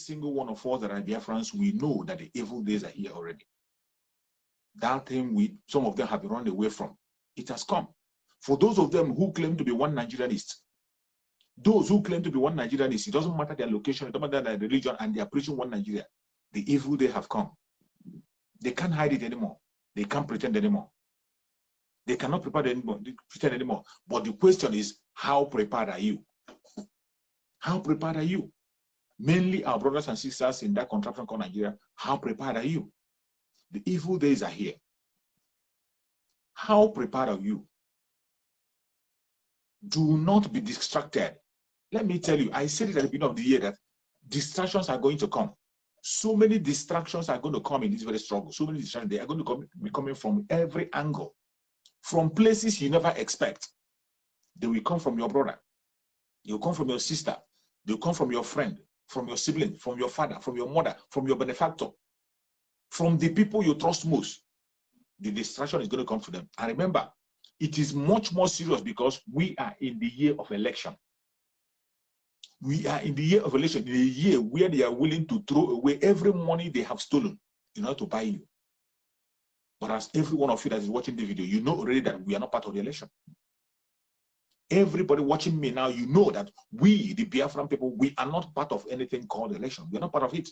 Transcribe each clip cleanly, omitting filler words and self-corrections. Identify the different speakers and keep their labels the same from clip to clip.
Speaker 1: single one of us that are Biafrans, we know that the evil days are here already. That thing some of them have been run away from. It has come. For those of them who claim to be one Nigerianists, those who claim to be one Nigerianists, it doesn't matter their location, it doesn't matter their religion, and they are preaching one Nigeria. The evil day have come. They can't hide it anymore. They can't pretend anymore. They cannot pretend anymore. But the question is, how prepared are you? How prepared are you? Mainly our brothers and sisters in that contraption called Nigeria, how prepared are you? The evil days are here. How prepared are you? Do not be distracted. Let me tell you, I said it at the beginning of the year that distractions are going to come. So many distractions are going to come in this very struggle. So many distractions, they are going to be coming from every angle, from places you never expect. They will come from your brother. They will come from your sister. They will come from your friend, from your sibling, from your father, from your mother, from your benefactor, from the people you trust most. The distraction is going to come to them. And remember, it is much more serious because we are in the year of election. We are in the year of election, in a year where they are willing to throw away every money they have stolen in order to buy you. But as every one of you that is watching the video, you know already that we are not part of the election. Everybody watching me now, you know that we, the Biafran people, we are not part of anything called election. We are not part of it.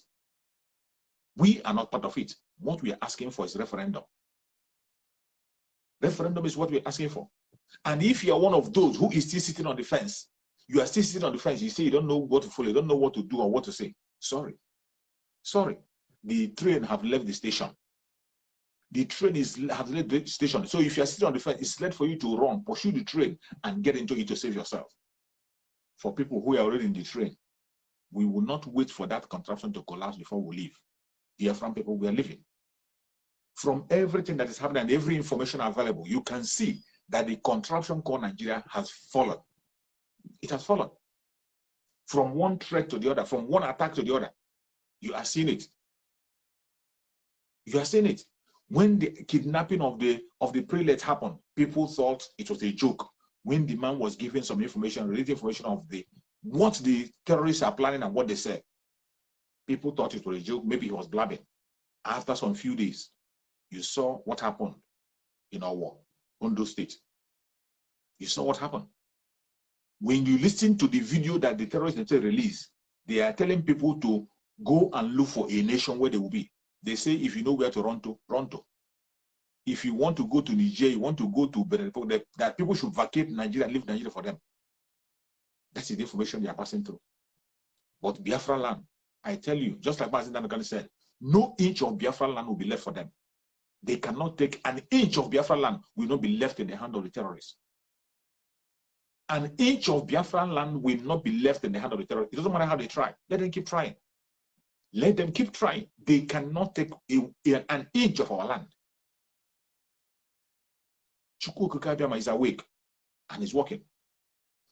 Speaker 1: We are not part of it. What we are asking for is referendum. Referendum is what we're asking for. And if you are one of those who is still sitting on the fence, you are still sitting on the fence, you say you don't know what to follow, you don't know what to do or what to say. Sorry. Sorry. The train have left the station. The train has left the station. So if you are sitting on the fence, it's left for you to run, pursue the train, and get into it to save yourself. For people who are already in the train, we will not wait for that contraption to collapse before we leave. Biafran people, we are living. From everything that is happening and every information available, you can see that the contraption called Nigeria has fallen. It has fallen. From one threat to the other, from one attack to the other. You are seeing it. You are seeing it. When the kidnapping of the prelate happened, people thought it was a joke. When the man was given some information, related information of what the terrorists are planning and what they said, people thought it was a joke. Maybe he was blabbing. After some few days, you saw what happened in our Ondo State. You saw what happened. When you listen to the video that the terrorists released, they are telling people to go and look for a nation where they will be. They say, if you know where to run to, run to. If you want to go to Niger, you want to go to Benin, that people should vacate Nigeria and leave Nigeria for them. That's the information they are passing through. But Biafra land, I tell you, just like President Nagani said, no inch of Biafra land will be left for them. They cannot take an inch of Biafra land will not be left in the hand of the terrorists. An inch of Biafra land will not be left in the hand of the terrorists. It doesn't matter how they try. Let them keep trying. Let them keep trying. They cannot take an inch of our land. Chukwu Okike Abiama is awake and is working.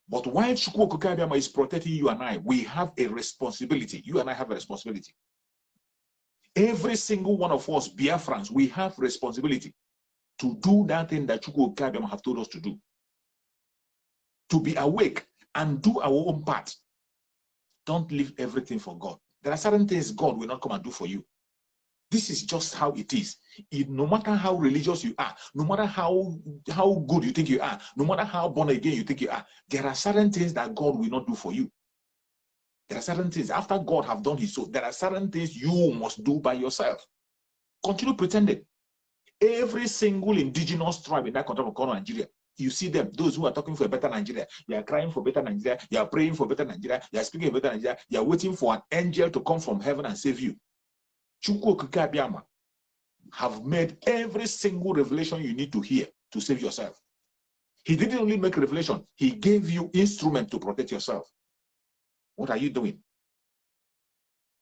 Speaker 1: But while Chukwu Okike Abiama is protecting you and I, we have a responsibility. You and I have a responsibility. Every single one of us, Biafrans, we have responsibility to do that thing that Chukwu Okike Abiama have told us to do. To be awake and do our own part. Don't leave everything for God. There are certain things God will not come and do for you. This is just how it is. No matter how religious you are, no matter how good you think you are, no matter how born again you think you are, there are certain things that God will not do for you. There are certain things, after God have done his soul, there are certain things you must do by yourself. Continue pretending. Every single indigenous tribe in that country of Nigeria, you see them, those who are talking for a better Nigeria, you are crying for better Nigeria, you are praying for better Nigeria, you are speaking for better Nigeria, you are waiting for an angel to come from heaven and save you. Chukwu Okike Abiama have made every single revelation you need to hear to save yourself. He didn't only make revelation, he gave you instrument to protect yourself. What are you doing?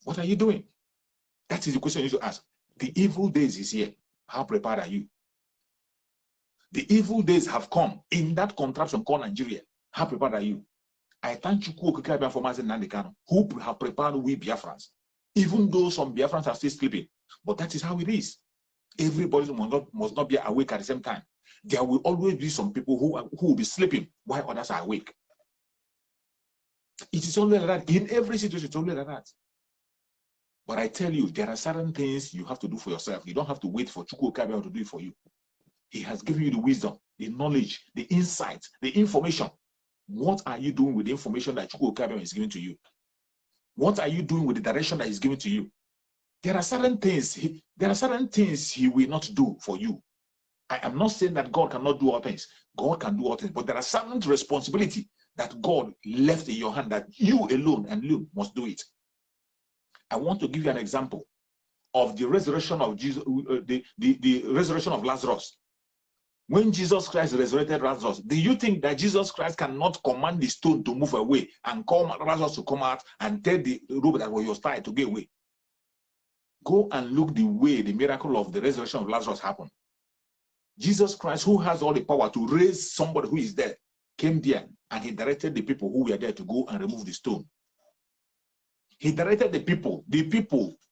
Speaker 1: What are you doing? That is the question you need to ask. The evil days is here. How prepared are you? The evil days have come in that contraption called Nigeria. How prepared are you? I thank Chukwu Okike Abiama for Mazen Nandekano, who have prepared we Biafrans. Even though some Biafrans are still sleeping, but that is how it is. Everybody must not be awake at the same time. There will always be some people who will be sleeping while others are awake. It is only like that. In every situation, it's only like that. But I tell you, there are certain things you have to do for yourself. You don't have to wait for Chukwu Okabia to do it for you. He has given you the wisdom, the knowledge, the insight, the information. What are you doing with the information that Chukwu Okabia is giving to you? What are you doing with the direction that he's giving to you? There are certain things he will not do for you. I am not saying that God cannot do all things. God can do all things, but there are certain responsibility that God left in your hand that you alone and you must do it. I want to give you an example of the resurrection of Jesus, the resurrection of Lazarus. When Jesus Christ resurrected Lazarus, do you think that Jesus Christ cannot command the stone to move away and call Lazarus to come out and tell the rope that was tied to get away? Go and look the way the miracle of the resurrection of Lazarus happened. Jesus Christ, who has all the power to raise somebody who is dead, came there and he directed the people who were there to go and remove the stone. He directed the people,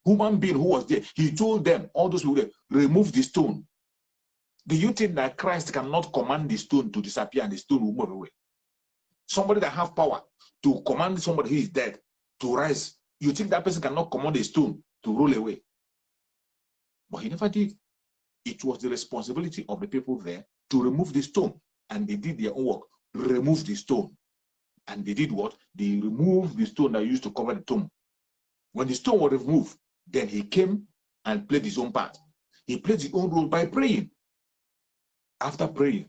Speaker 1: human being who was there. He told them, all those who were there, remove the stone. Do you think that Christ cannot command the stone to disappear and the stone will move away? Somebody that have power to command somebody who is dead to rise, you think that person cannot command a stone to roll away? But he never did. It was the responsibility of the people there to remove the stone, and they did their own work, remove the stone. And they did what? They removed the stone that used to cover the tomb. When the stone was removed, then he came and played his own part. He played his own role by praying. After praying,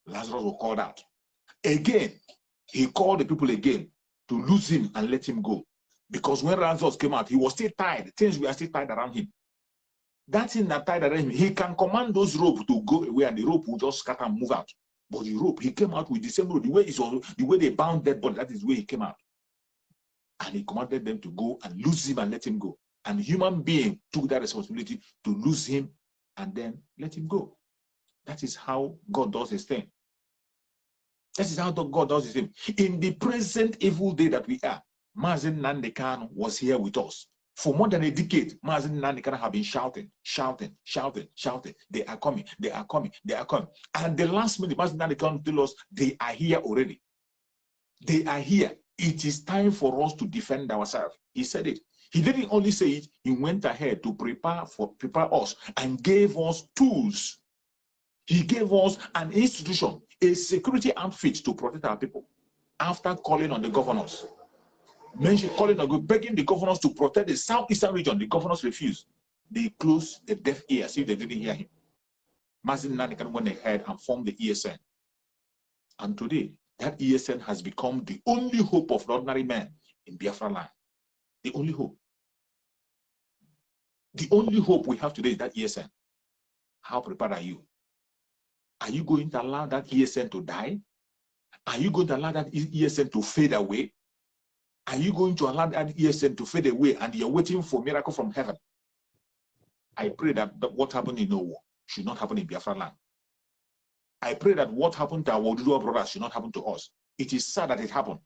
Speaker 1: Lazarus was called out. Again, he called the people again to loose him and let him go. Because when Lazarus came out, he was still tied. Things were still tied around him. That thing that tied around him, he can command those ropes to go away and the rope will just scatter and move out. But the rope, he came out with the same rope. The way they bound dead body, that is the way he came out. And he commanded them to go and loose him and let him go. And the human being took that responsibility to loose him and then let him go. That is how God does his thing. That is how God does his thing. In the present evil day that we are, Mazen Nnamdi Kanu was here with us. For more than a decade, Mazen Nnamdi Kanu have been shouting. They are coming, they are coming, they are coming. And the last minute, Mazen Nnamdi Kanu told us, they are here already. They are here. It is time for us to defend ourselves. He said it. He didn't only say it, he went ahead to prepare us and gave us tools. He gave us an institution, a security outfit to protect our people. After calling on the governors, begging the governors to protect the southeastern region, the governors refused. They closed the deaf ears if they didn't hear him. Mazen Nnamdi Kanu went ahead and formed the ESN. And today, that ESN has become the only hope of the ordinary man in Biafra land. The only hope. The only hope we have today is that ESN. How prepared are you? Are you going to allow that ESN to die? Are you going to allow that ESN to fade away? Are you going to allow that ESN to fade away and you're waiting for a miracle from heaven? I pray that what happened in Owo should not happen in Biafra land. I pray that what happened to our Oduduwa brothers should not happen to us. It is sad that it happened.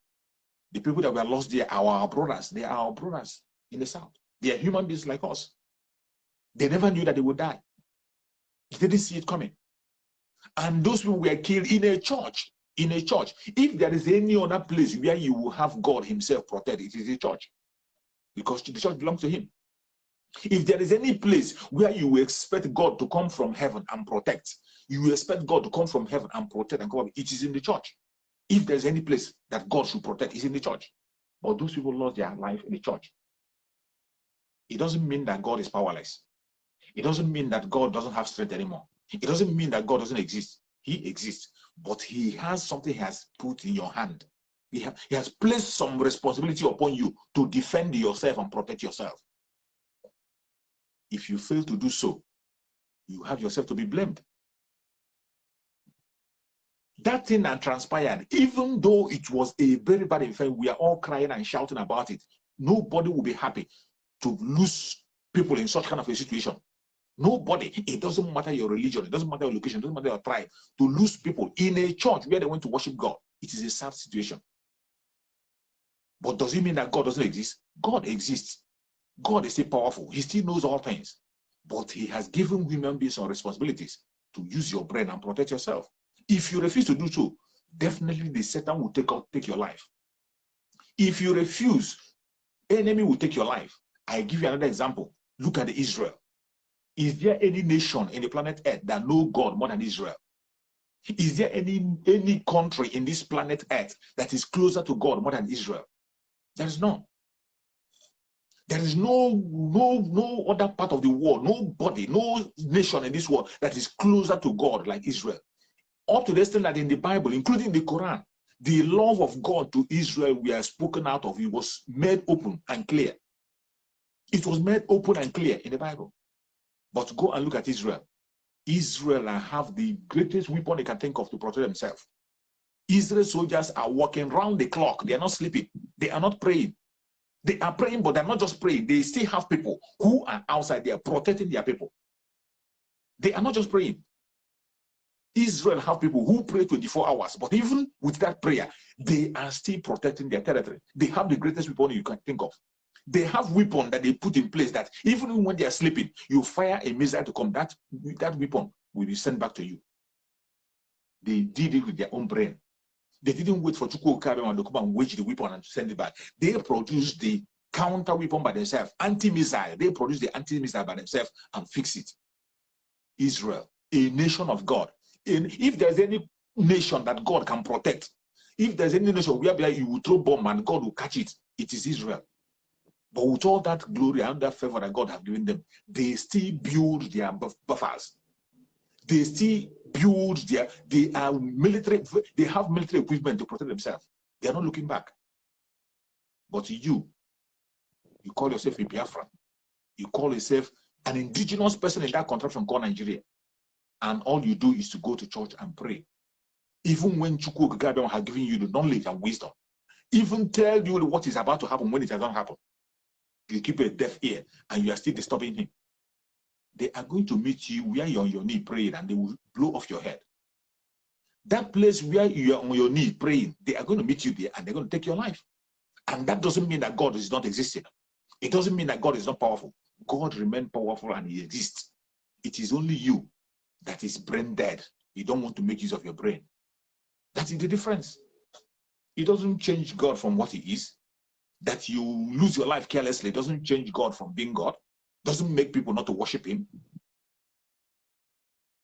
Speaker 1: The people that were lost there are our brothers. They are our brothers in the south. They are human beings like us. They never knew that they would die. They didn't see it coming. And those people were killed in a church. In a church. If there is any other place where you will have God himself protect, it is a church. Because the church belongs to him. If there is any place where you will expect God to come from heaven and protect, you will expect God to come from heaven and protect and come, it is in the church. If there's any place that God should protect, it's in the church. But those people lost their life in the church. It doesn't mean that God is powerless. It doesn't mean that God doesn't have strength anymore. It doesn't mean that God doesn't exist. He exists. But he has something he has put in your hand. He has placed some responsibility upon you to defend yourself and protect yourself. If you fail to do so, you have yourself to be blamed. That thing that transpired, even though it was a very bad event, we are all crying and shouting about it. Nobody will be happy to lose people in such kind of a situation. Nobody. It doesn't matter your religion, it doesn't matter your location, it doesn't matter your tribe. To lose people in a church where they went to worship God, it is a sad situation. But does it mean that God doesn't exist? God exists. God is still powerful. He still knows all things. But he has given human beings some responsibilities to use your brain and protect yourself. If you refuse to do so, definitely the Satan will take your life. If you refuse, enemy will take your life. I give you another example. Look at Israel. Is there any nation in the planet Earth that know God more than Israel? Is there any country in this planet Earth that is closer to God more than Israel? There is none. There is no other part of the world, nobody, no nation in this world that is closer to God like Israel. Up to the extent that in the Bible, including the Quran, the love of God to Israel we are spoken out of. It was made open and clear. It was made open and clear in the Bible. But go and look at Israel. Israel have the greatest weapon they can think of to protect themselves. Israel soldiers are working round the clock. They are not sleeping. They are not praying. They are praying, but they're not just praying. They still have people who are outside there protecting their people. They are not just praying. Israel have people who pray 24 hours, but even with that prayer, they are still protecting their territory. They have the greatest weapon you can think of. They have weapon that they put in place that even when they are sleeping, you fire a missile to come, that weapon will be sent back to you. They did it with their own brain. They didn't wait for Chukwu Okabema to come and wage the weapon and send it back. They produced the counter weapon by themselves, anti-missile. They produced the anti-missile by themselves and fix it. Israel, a nation of God. And if there's any nation that God can protect, if there's any nation where you will throw bomb and God will catch it, it is Israel. But with all that glory and that favor that God has given them, they still build their buffers. They still build they have military equipment to protect themselves. They are not looking back. But you call yourself a Biafran. You call yourself an indigenous person in that contraption called Nigeria. And all you do is to go to church and pray. Even when Chukwu Okabema has given you the knowledge and wisdom, even tell you what is about to happen when it has not happened, you keep a deaf ear and you are still disturbing him. They are going to meet you where you're on your knee praying and they will blow off your head. That place where you are on your knee praying, they are going to meet you there and they're going to take your life. And that doesn't mean that God is not existing. It doesn't mean that God is not powerful. God remains powerful and he exists. It is only you that is brain dead. You don't want to make use of your brain. That is the difference. It doesn't change God from what he is. That you lose your life carelessly doesn't change God from being God. Doesn't make people not to worship him.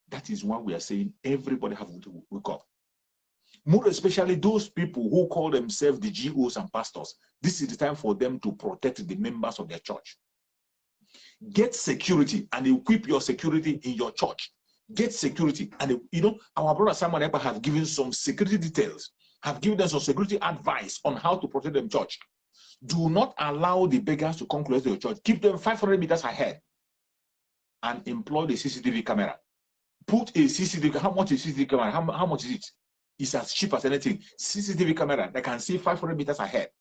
Speaker 1: That is why we are saying everybody have to wake up. More especially those people who call themselves the GOs and pastors. This is the time for them to protect the members of their church. Get security and equip your security in your church. Get security. And our brother Simon Ekpa have given some security details, have given them some security advice on how to protect them church. Do not allow the beggars to come close to your church. Keep them 500 meters ahead and employ the CCTV camera. Put a CCTV, how much is CCTV camera? How much is it? It's as cheap as anything. CCTV camera that can see 500 meters ahead.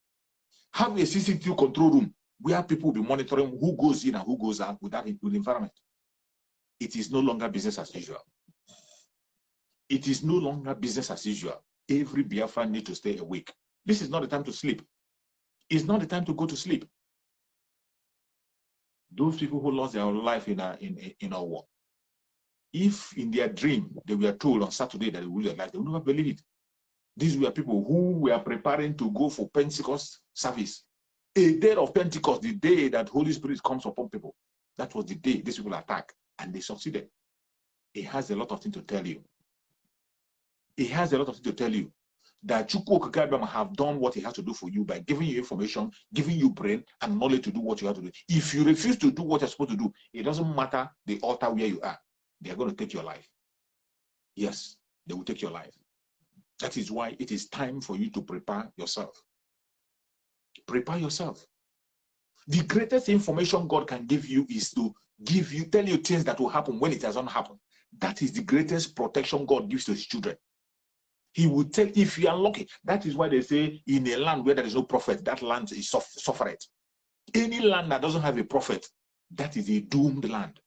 Speaker 1: Have a CCTV control room where people will be monitoring who goes in and who goes out with the environment. It is no longer business as usual. It is no longer business as usual. Every Biafran needs to stay awake. This is not the time to sleep. It's not the time to go to sleep. Those people who lost their life in our war, if in their dream they were told on Saturday that they will lose their life, they would never believe it. These were people who were preparing to go for Pentecost service. A day of Pentecost, the day that Holy Spirit comes upon people. That was the day these people attacked, and they succeeded. It has a lot of things to tell you. It has a lot of things to tell you. That Chukwu Okabema have done what he has to do for you by giving you information, giving you brain and knowledge to do what you have to do. If you refuse to do what you're supposed to do, it doesn't matter the altar where you are. They are going to take your life. Yes, they will take your life. That is why it is time for you to prepare yourself. Prepare yourself. The greatest information God can give you is to tell you things that will happen when it hasn't happened. That is the greatest protection God gives to his children. He will tell if you are lucky. That is why they say in a land where there is no prophet, that land is suffered. Any land that doesn't have a prophet, that is a doomed land.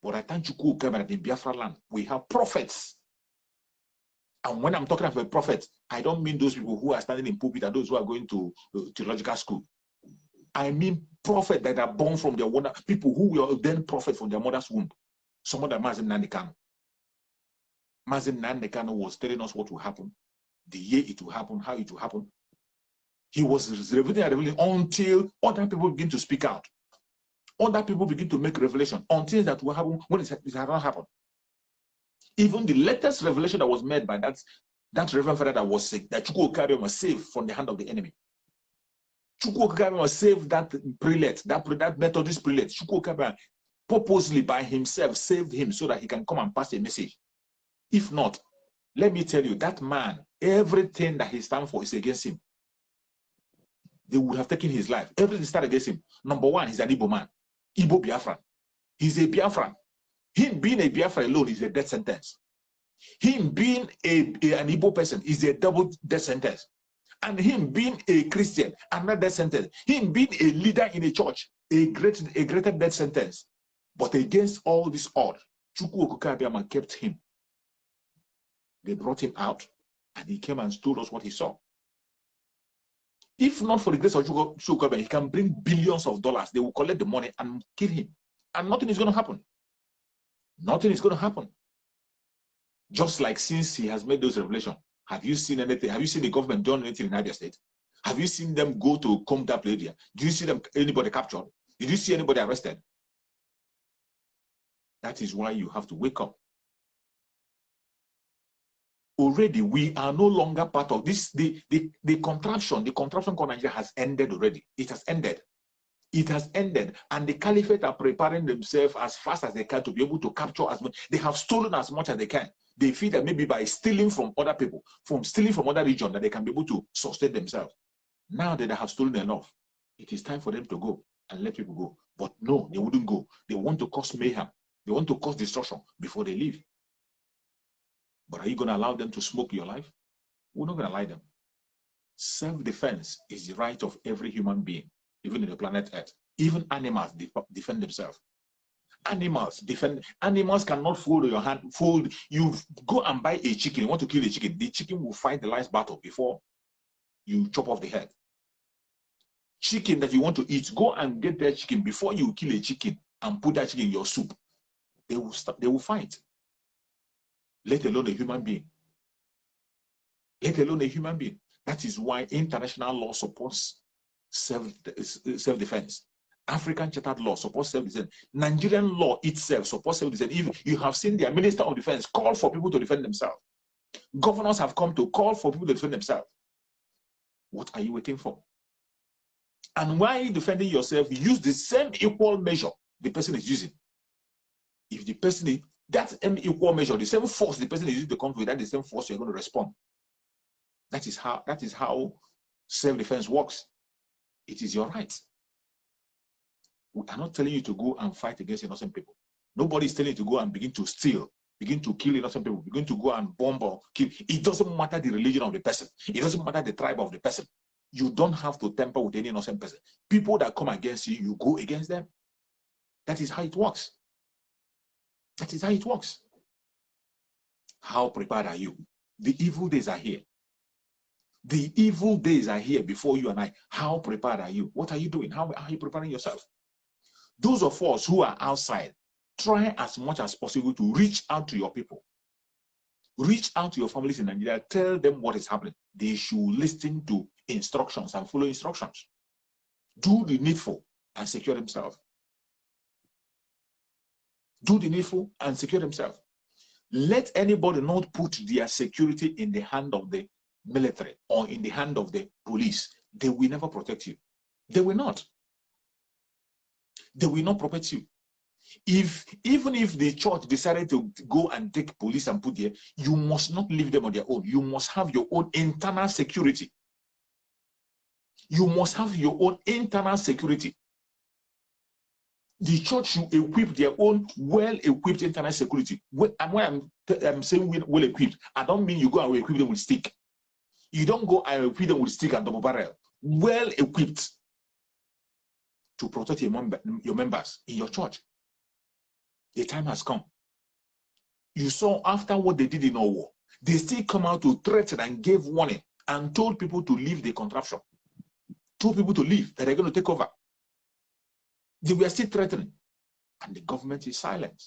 Speaker 1: But I thank you, in Biafra land, we have prophets. And when I'm talking about a prophet, I don't mean those people who are standing in pulpit and those who are going to theological school. I mean prophets that are born from their womb, people who were then prophets from their mother's womb. Some of them, Mazin Nandekano. Mazin Nandekano was telling us what will happen, the year it will happen, how it will happen. He was revealing until other people begin to speak out. Other people begin to make revelation on things that will happen when it has not happened. Even the latest revelation that was made by that Reverend Father that was sick, that Chukwu Okabe was saved from the hand of the enemy. Chukwu Okabe was saved that prelate, that Methodist prelate. Chukwu Okabe purposely by himself saved him so that he can come and pass a message. If not, let me tell you, that man, everything that he stands for is against him. They would have taken his life. Everything started against him. Number one, he's an Igbo man. Igbo Biafran. He's a Biafran. Him being a Biafra alone is a death sentence. Him being an Igbo person is a double death sentence. And him being a Christian, another death sentence. Him being a leader in a church, a greater death sentence. But against all this odd, Chukwu Okabe kept him. They brought him out, and he came and told us what he saw. If not for the grace of Chukwu Okabe, he can bring billions of dollars. They will collect the money and kill him. And nothing is going to happen. Nothing is going to happen. Just like since he has made those revelations, have you seen anything? Have you seen the government done anything in Nigeria State? Have you seen them go to comb that area? Did you see anybody captured? Did you see anybody arrested? That is why you have to wake up. Already, we are no longer part of this. The contraption called Nigeria has ended already. It has ended. It has ended, and the caliphate are preparing themselves as fast as they can to be able to capture as much. They have stolen as much as they can. They feel that maybe by stealing from other people, from stealing from other regions, that they can be able to sustain themselves. Now that they have stolen enough, it is time for them to go and let people go. But no, they wouldn't go. They want to cause mayhem. They want to cause destruction before they leave. But are you going to allow them to smoke your life? We're not going to allow them. Self-defense is the right of every human being, even in the planet Earth. Even animals defend themselves. Animals cannot fold your hand. You go and buy a chicken. You want to kill a chicken. The chicken will fight the last battle before you chop off the head. Chicken that you want to eat, go and get that chicken before you kill a chicken and put that chicken in your soup. They will fight. Let alone a human being. Let alone a human being. That is why international law supports self-defense. African Chartered law supports self-defense. Nigerian law itself supports self-defense. Even you have seen their Minister of Defense call for people to defend themselves. Governors have come to call for people to defend themselves. What are you waiting for? And while defending yourself, use the same equal measure the person is using. If the person is that equal measure, the same force the person is using to come with, that is the same force you're going to respond. That is how self-defense works. It is your right. We are not telling you to go and fight against innocent people. Nobody is telling you to go and begin to steal, begin to kill innocent people, begin to go and bomb or kill. It doesn't matter the religion of the person. It doesn't matter the tribe of the person. You don't have to tamper with any innocent person. People that come against you, you go against them. That is how it works. That is how it works. How prepared are you? The evil days are here. The evil days are here before you and I. How prepared are you? What are you doing? How are you preparing yourself? Those of us who are outside, try as much as possible to reach out to your people. Reach out to your families in Nigeria. Tell them what is happening. They should listen to instructions and follow instructions. Do the needful and secure themselves. Do the needful and secure themselves. Let anybody not put their security in the hand of the military or in the hand of the police. They will never protect you. They will not. They will not protect you. Even if the church decided to go and take police and put there, you must not leave them on their own. You must have your own internal security. You must have your own internal security. The church should equip their own well-equipped internal security. And when I'm saying well-equipped, I don't mean you go and equip them with stick. You don't go and equip them with stick and double barrel. Well-equipped to protect your members in your church. The time has come. You saw after what they did in our war, they still come out to threaten and gave warning and told people to leave the contraption. Told people to leave, that they're going to take over. They were still threatening. And the government is silent.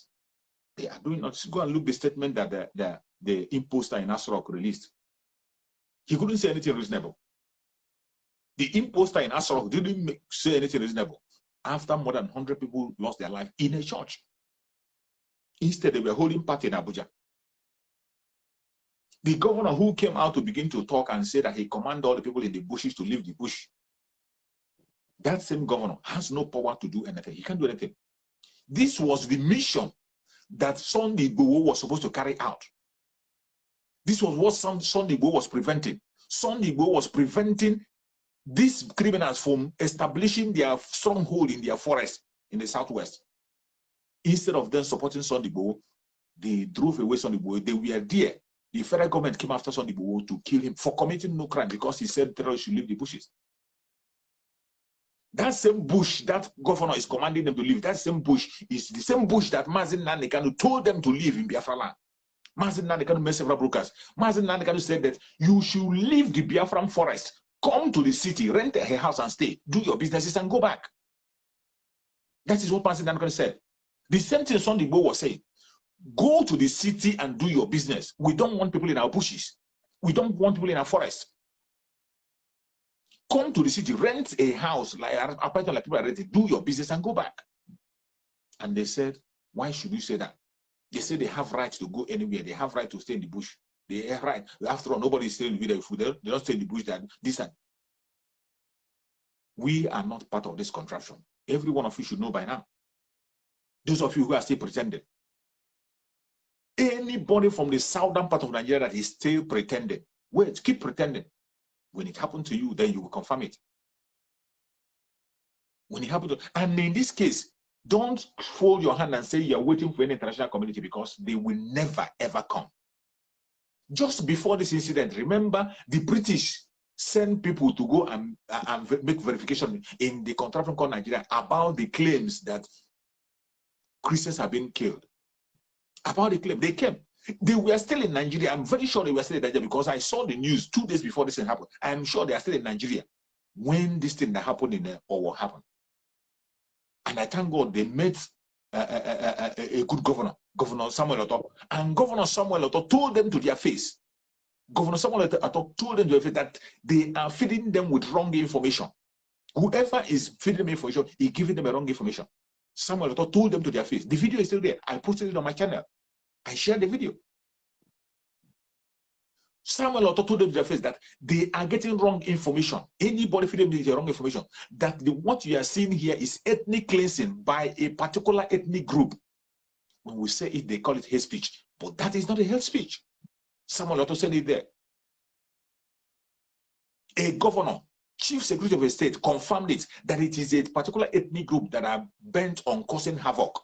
Speaker 1: They are doing not. Go and look the statement that the imposter in Asorock released. He couldn't say anything reasonable. The imposter in Asorock didn't say anything reasonable. after more than 100 people lost their life in a church. Instead, they were holding party in Abuja. The governor who came out to begin to talk and say that he commanded all the people in the bushes to leave the bush, that same governor has no power to do anything. He can't do anything. This was the mission that Sunday Igboho was supposed to carry out. This was what Sunday Igboho was preventing. Sunday Igboho was preventing these criminals from establishing their stronghold in their forest in the southwest. Instead of them supporting Sunday Igboho, they drove away Sunday Igboho. They were there. The federal government came after Sunday Igboho to kill him for committing no crime because he said terrorists should leave the bushes. That same bush that governor is commanding them to leave, that same bush is the same bush that Mazin Nandekanu told them to leave in Biafra land. Mazin Nandekanu made several brokers. Mazin Nandekanu said that you should leave the Biafran forest, come to the city, rent a house and stay, do your businesses and go back. That is what Mazin Nandekanu said. The same thing Sunday Igboho was saying. Go to the city and do your business. We don't want people in our bushes. We don't want people in our forest. Come to the city, rent a house, like people are ready, do your business and go back. And they said, why should you say that? They say they have right to go anywhere. They have right to stay in the bush. They have right. After all, nobody is staying with them. If they don't stay in the bush, that this and we are not part of this contraption. Every one of you should know by now. Those of you who are still pretending. Anybody from the southern part of Nigeria that is still pretending, wait, keep pretending. When it happened to you, then you will confirm it. When it happened to, and in this case, don't fold your hand and say you're waiting for any international community because they will never ever come. Just before this incident, remember the British sent people to go and make verification in the contraption called Nigeria about the claims that Christians have been killed. About the claim, they came. They were still in Nigeria. I'm very sure they were still in Nigeria because I saw the news 2 days before this thing happened. I'm sure they are still in Nigeria when this thing that happened in Owo happened. And I thank God they met a good governor, Governor Samuel Oto. And Governor Samuel Oto told them to their face. Governor Samuel Oto told them to their face that they are feeding them with wrong information. Whoever is feeding them information is giving them a wrong information. Samuel Oto told them to their face. The video is still there. I posted it on my channel. I shared the video. Samuel Oto told them to their face that they are getting wrong information. Anybody feeding them the wrong information. That what you are seeing here is ethnic cleansing by a particular ethnic group. When we say it, they call it hate speech. But that is not a hate speech. Samuel Oto said it there. A governor, chief secretary of a state, confirmed it, that it is a particular ethnic group that are bent on causing havoc.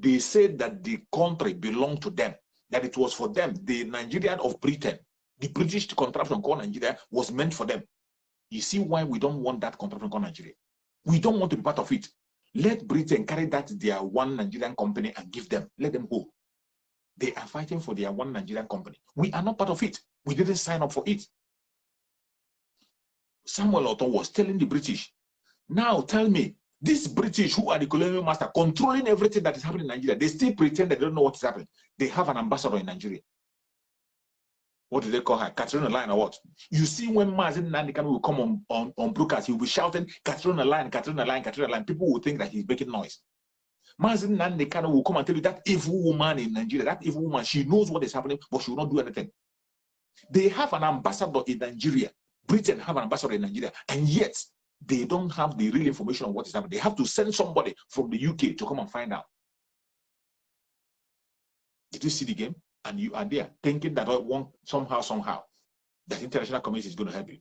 Speaker 1: They said that the country belonged to them, that it was for them. The Nigerian of Britain, the British contraption called Nigeria, was meant for them. You see why we don't want that contraption called Nigeria? We don't want to be part of it. Let Britain carry that their one Nigerian company and give them. Let them go. They are fighting for their one Nigerian company. We are not part of it. We didn't sign up for it. Samuel Oto was telling the British, now tell me, these British who are the colonial master controlling everything that is happening in Nigeria, they still pretend that they don't know what is happening. They have an ambassador in Nigeria. What do they call her? Katrina Line or what? You see when Mazin Nandekanu will come on broadcast, he will be shouting, Katrina Line, Katrina Line, Katrina Line. People will think that he's making noise. Mazin Nandekanu will come and tell you that evil woman in Nigeria, that evil woman, she knows what is happening, but she will not do anything. They have an ambassador in Nigeria. Britain have an ambassador in Nigeria, and yet they don't have the real information on what is happening. They have to send somebody from the UK to come and find out. Did you see the game? And you are there thinking that somehow, that international community is going to help you.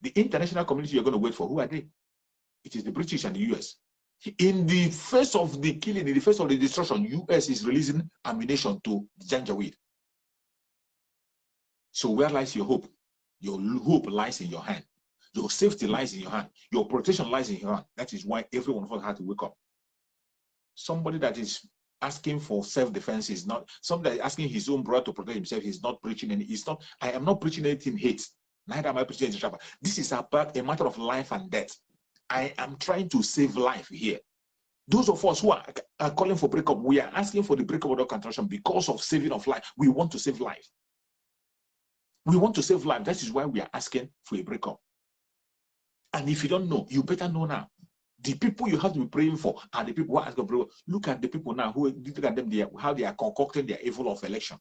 Speaker 1: The international community you're going to wait for, who are they? It is the British and the US. In the face of the killing, in the face of the destruction, US is releasing ammunition to Janjaweed. So where lies your hope? Your hope lies in your hand. Your safety lies in your hand. Your protection lies in your hand. That is why every one of us had to wake up. Somebody that is asking for self-defense is not, somebody asking his own brother to protect himself, he's not preaching any, it's not, I am not preaching anything hate. Neither am I preaching anything. This is about a matter of life and death. I am trying to save life here. Those of us who are calling for breakup, we are asking for the breakup of the contraction because of saving of life. We want to save life. We want to save life. That is why we are asking for a breakup. And if you don't know, you better know now. The people you have to be praying for are the people who are asking for prayer. Look at the people now who look at them, how they are concocting their evil of election.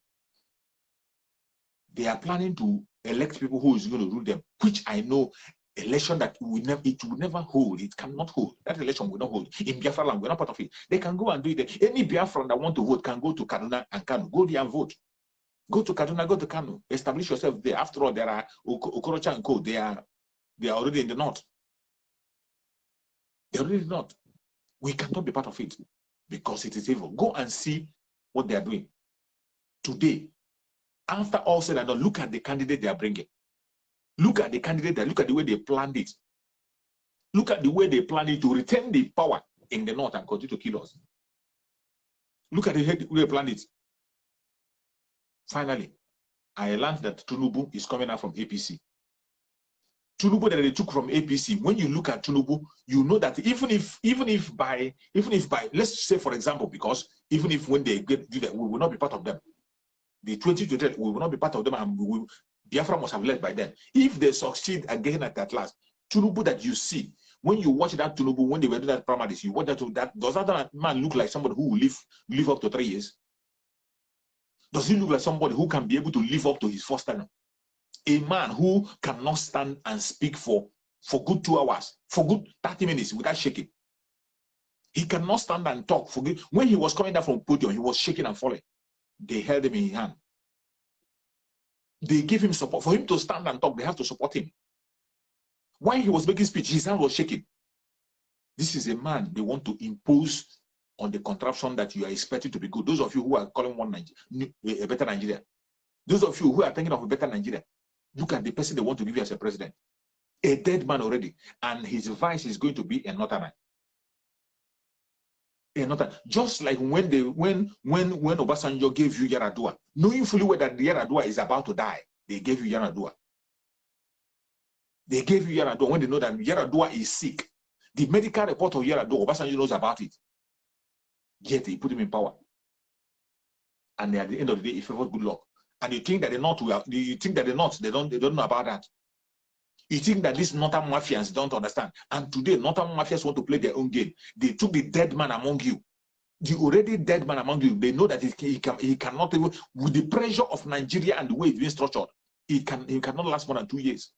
Speaker 1: They are planning to elect people who is going to rule them, which I know election that it will never hold. It cannot hold. That election will not hold. In Biafra land, we're not part of it. They can go and do it. Any Biafran that want to vote can go to Kaduna and Kano. Go there and vote. Go to Kaduna, go to Kano. Establish yourself there. After all, there are Okorocha and Co. They are already in the north. They're already not. We cannot be part of it because it is evil. Go and see what they are doing today. After all said and done, look at the candidate they are bringing. Look at the candidate. Look at the way they planned it. Look at the way they planned it to retain the power in the north and continue to kill us. Look at the way they planned it. Finally, I learned that Tinubu is coming out from APC. Tinubu that they took from APC. When you look at Tinubu, you know that even if by let's say for example, because even if when they do that, we will not be part of them. The 2020 we will not be part of them, and Biafra must have led by then. If they succeed again at that last, Tinubu that you see, when you watch that Tinubu, when they were doing that primaries, you watch that does that man look like somebody who will live up to 3 years? Does he look like somebody who can be able to live up to his first term? A man who cannot stand and speak for good 2 hours, for good 30 minutes without shaking. He cannot stand and talk for good. When he was coming down from podium, he was shaking and falling. They held him in his hand. They gave him support. For him to stand and talk, they have to support him. While he was making speech, his hand was shaking. This is a man they want to impose on the contraption that you are expecting to be good. Those of you who are calling a better Nigeria. Those of you who are thinking of a better Nigeria. Look at the person they want to give you as a president. A dead man already. And his vice is going to be a northerner. Just like when Obasanjo gave you Yaradua, knowing fully well that the Yaradua is about to die, they gave you Yaradua. They gave you Yaradua when they know that Yaradua is sick. The medical report of Yaradua, Obasanjo knows about it. Yet they put him in power. And at the end of the day, he favored good luck. And you think that the North they don't know about that. You think that these northern mafians don't understand. And today, northern mafias want to play their own game. They took the dead man among you. The already dead man among you. They know that he cannot even, with the pressure of Nigeria and the way it's being structured, he cannot last more than 2 years.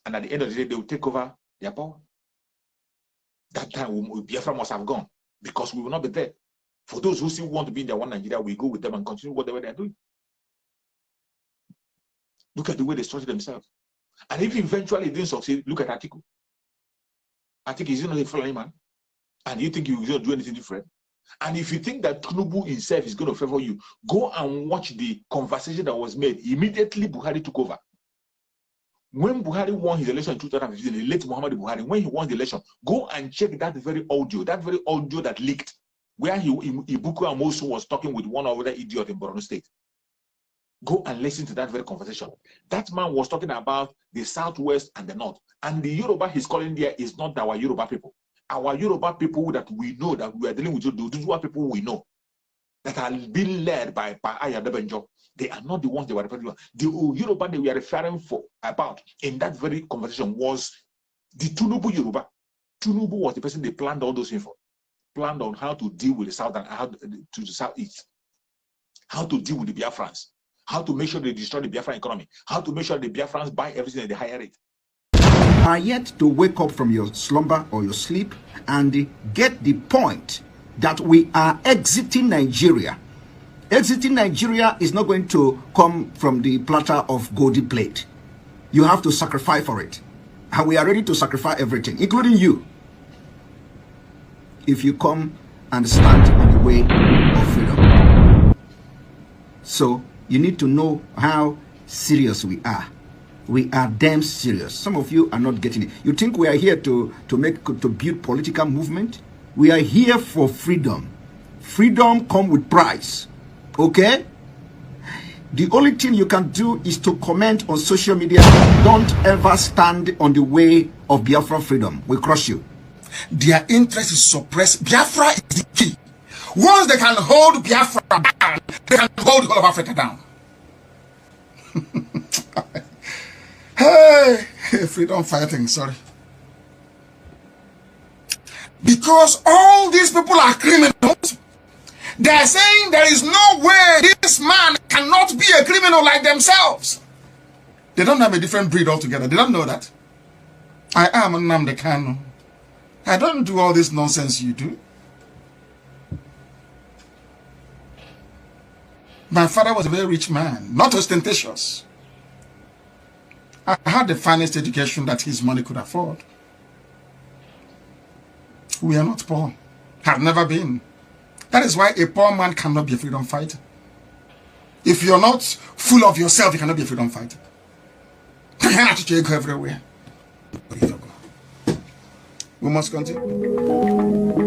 Speaker 1: And at the end of the day, they will take over their power. That time, Biafra must have gone because we will not be there. For those who still want to be in their one Nigeria, we go with them and continue whatever they are doing. Look at the way they structure themselves. And if eventually it didn't succeed, look at Atiku. Atiku is not a Fulani man. And you think you're going to do anything different? And if you think that Tinubu himself is going to favor you, go and watch the conversation that was made. Immediately Buhari took over. When Buhari won his election in 2015, the late Muhammadu Buhari, when he won the election, go and check that very audio that leaked, where Ibuku Amosu was talking with one other idiot in Borno State. Go and listen to that very conversation. That man was talking about the Southwest and the North. And the Yoruba he's calling there is not our Yoruba people. Our Yoruba people that we know, that we are dealing with, those are people we know, that are being led by Ayadebenjo. They are not the ones they were referring to. The Yoruba they were referring about in that very conversation was the Tinubu Yoruba. Tinubu was the person they planned all those things for. Planned on how to deal with the South and how to the Southeast. How to deal with the Biafrans. How to make sure they destroy the Biafran economy. How to make sure the Biafrans buy everything at the higher rate.
Speaker 2: Are yet to wake up from your slumber or your sleep and get the point that we are exiting Nigeria. Exiting Nigeria is not going to come from the platter of golden plate. You have to sacrifice for it. And we are ready to sacrifice everything, including you. If you come and stand on the way of freedom. So, you need to know how serious we are. We are damn serious. Some of you are not getting it. You think we are here to build political movement? We are here for freedom. Freedom comes with price. Okay? The only thing you can do is to comment on social media. Don't ever stand on the way of Biafra freedom. We crush you.
Speaker 3: Their interest is suppressed. Biafra is the key. Once they can hold Biafra down, they can hold the whole of Africa down. Hey, freedom fighting, sorry. Because all these people are criminals. They are saying there is no way this man cannot be a criminal like themselves. They don't have a different breed altogether. They don't know that. I am Nnamdi Kanu. I don't do all this nonsense you do. My father was a very rich man, not ostentatious. I had the finest education that his money could afford. We are not poor. Have never been. That is why a poor man cannot be a freedom fighter. If you're not full of yourself, you cannot be a freedom fighter. You have to go everywhere. We must continue.